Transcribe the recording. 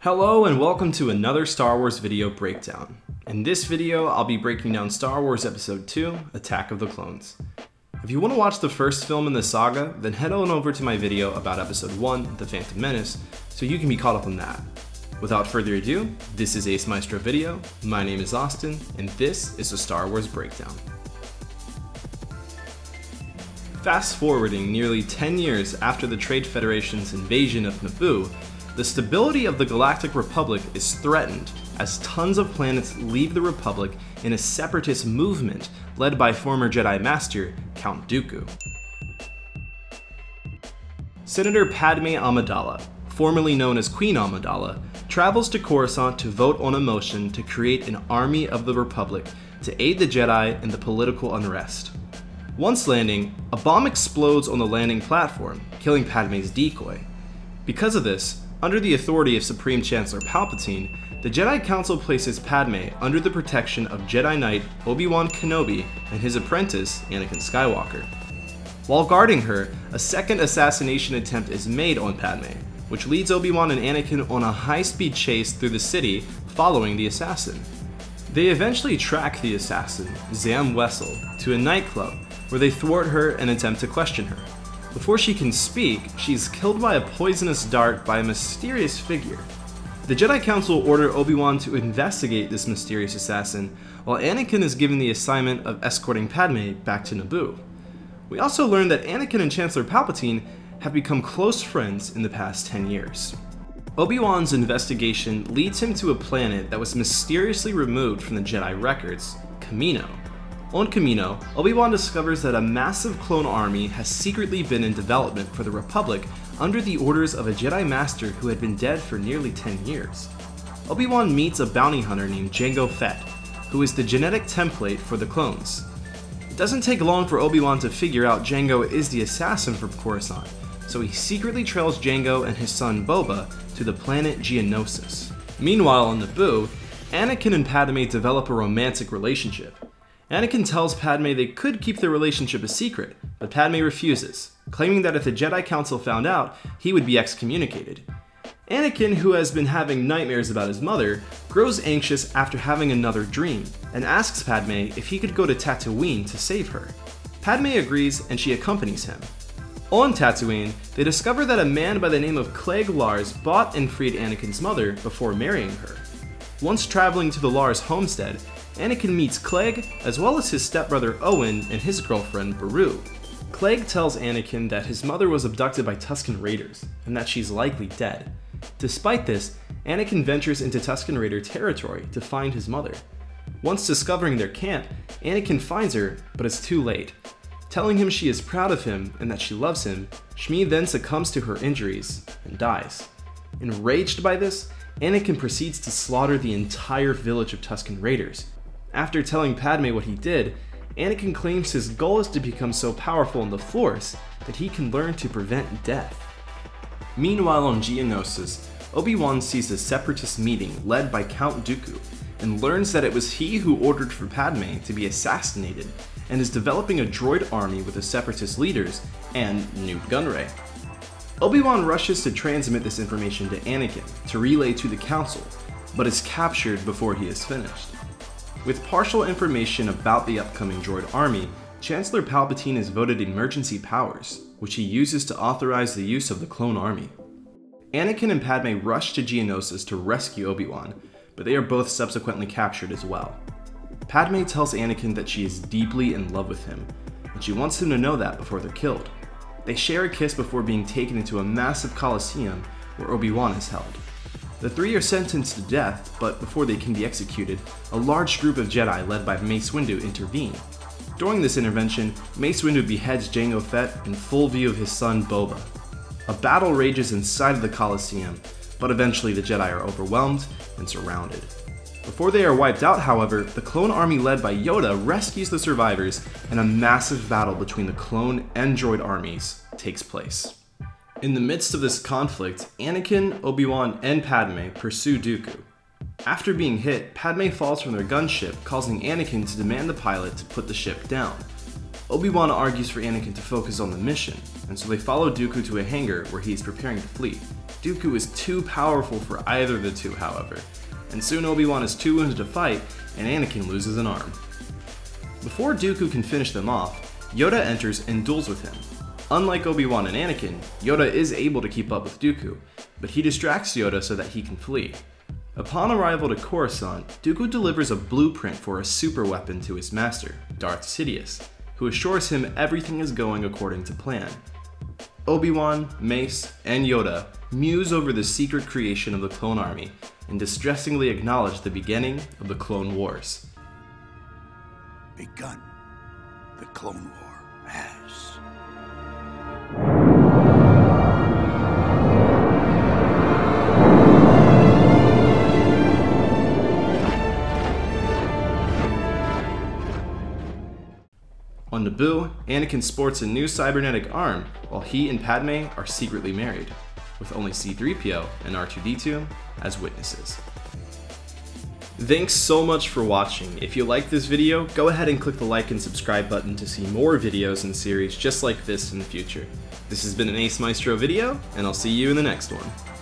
Hello and welcome to another Star Wars video breakdown. In this video, I'll be breaking down Star Wars Episode 2, Attack of the Clones. If you want to watch the first film in the saga, then head on over to my video about Episode 1, The Phantom Menace, so you can be caught up on that. Without further ado, this is Ace Maestro Video, my name is Austin, and this is a Star Wars breakdown. Fast forwarding nearly 10 years after the Trade Federation's invasion of Naboo, the stability of the Galactic Republic is threatened as tons of planets leave the Republic in a separatist movement led by former Jedi Master Count Dooku. Senator Padme Amidala, formerly known as Queen Amidala, travels to Coruscant to vote on a motion to create an army of the Republic to aid the Jedi in the political unrest. Once landing, a bomb explodes on the landing platform, killing Padme's decoy. Because of this, under the authority of Supreme Chancellor Palpatine, the Jedi Council places Padme under the protection of Jedi Knight Obi-Wan Kenobi and his apprentice, Anakin Skywalker. While guarding her, a second assassination attempt is made on Padme, which leads Obi-Wan and Anakin on a high-speed chase through the city following the assassin. They eventually track the assassin, Zam Wesell, to a nightclub where they thwart her and attempt to question her. Before she can speak, she's killed by a poisonous dart by a mysterious figure. The Jedi Council order Obi-Wan to investigate this mysterious assassin, while Anakin is given the assignment of escorting Padme back to Naboo. We also learn that Anakin and Chancellor Palpatine have become close friends in the past 10 years. Obi-Wan's investigation leads him to a planet that was mysteriously removed from the Jedi records, Kamino. On Kamino, Obi-Wan discovers that a massive clone army has secretly been in development for the Republic under the orders of a Jedi Master who had been dead for nearly 10 years. Obi-Wan meets a bounty hunter named Jango Fett, who is the genetic template for the clones. It doesn't take long for Obi-Wan to figure out Jango is the assassin from Coruscant, so he secretly trails Jango and his son Boba to the planet Geonosis. Meanwhile on Naboo, Anakin and Padme develop a romantic relationship. Anakin tells Padme they could keep their relationship a secret, but Padme refuses, claiming that if the Jedi Council found out, he would be excommunicated. Anakin, who has been having nightmares about his mother, grows anxious after having another dream, and asks Padme if he could go to Tatooine to save her. Padme agrees and she accompanies him. On Tatooine, they discover that a man by the name of Clegg Lars bought and freed Anakin's mother before marrying her. Once traveling to the Lars homestead, Anakin meets Clegg, as well as his stepbrother Owen and his girlfriend Beru. Clegg tells Anakin that his mother was abducted by Tusken Raiders, and that she's likely dead. Despite this, Anakin ventures into Tusken Raider territory to find his mother. Once discovering their camp, Anakin finds her, but it's too late. Telling him she is proud of him and that she loves him, Shmi then succumbs to her injuries and dies. Enraged by this, Anakin proceeds to slaughter the entire village of Tusken Raiders. After telling Padme what he did, Anakin claims his goal is to become so powerful in the Force that he can learn to prevent death. Meanwhile on Geonosis, Obi-Wan sees a separatist meeting led by Count Dooku and learns that it was he who ordered for Padme to be assassinated and is developing a droid army with the separatist leaders and Newt Gunray. Obi-Wan rushes to transmit this information to Anakin to relay to the Council, but is captured before he is finished. With partial information about the upcoming droid army, Chancellor Palpatine is voted emergency powers, which he uses to authorize the use of the clone army. Anakin and Padme rush to Geonosis to rescue Obi-Wan, but they are both subsequently captured as well. Padme tells Anakin that she is deeply in love with him, and she wants him to know that before they're killed. They share a kiss before being taken into a massive coliseum where Obi-Wan is held. The three are sentenced to death, but before they can be executed, a large group of Jedi led by Mace Windu intervene. During this intervention, Mace Windu beheads Jango Fett in full view of his son Boba. A battle rages inside of the Coliseum, but eventually the Jedi are overwhelmed and surrounded. Before they are wiped out, however, the clone army led by Yoda rescues the survivors, and a massive battle between the clone and droid armies takes place. In the midst of this conflict, Anakin, Obi-Wan, and Padme pursue Dooku. After being hit, Padme falls from their gunship, causing Anakin to demand the pilot to put the ship down. Obi-Wan argues for Anakin to focus on the mission, and so they follow Dooku to a hangar where he is preparing to flee. Dooku is too powerful for either of the two, however, and soon Obi-Wan is too wounded to fight, and Anakin loses an arm. Before Dooku can finish them off, Yoda enters and duels with him. Unlike Obi-Wan and Anakin, Yoda is able to keep up with Dooku, but he distracts Yoda so that he can flee. Upon arrival to Coruscant, Dooku delivers a blueprint for a super weapon to his master, Darth Sidious, who assures him everything is going according to plan. Obi-Wan, Mace, and Yoda muse over the secret creation of the Clone Army and distressingly acknowledge the beginning of the Clone Wars. Begun. The Clone War has. On Naboo, Anakin sports a new cybernetic arm, while he and Padme are secretly married, with only C-3PO and R2-D2 as witnesses. Thanks so much for watching. If you liked this video, go ahead and click the like and subscribe button to see more videos and series just like this in the future. This has been an Ace Maestro video, and I'll see you in the next one.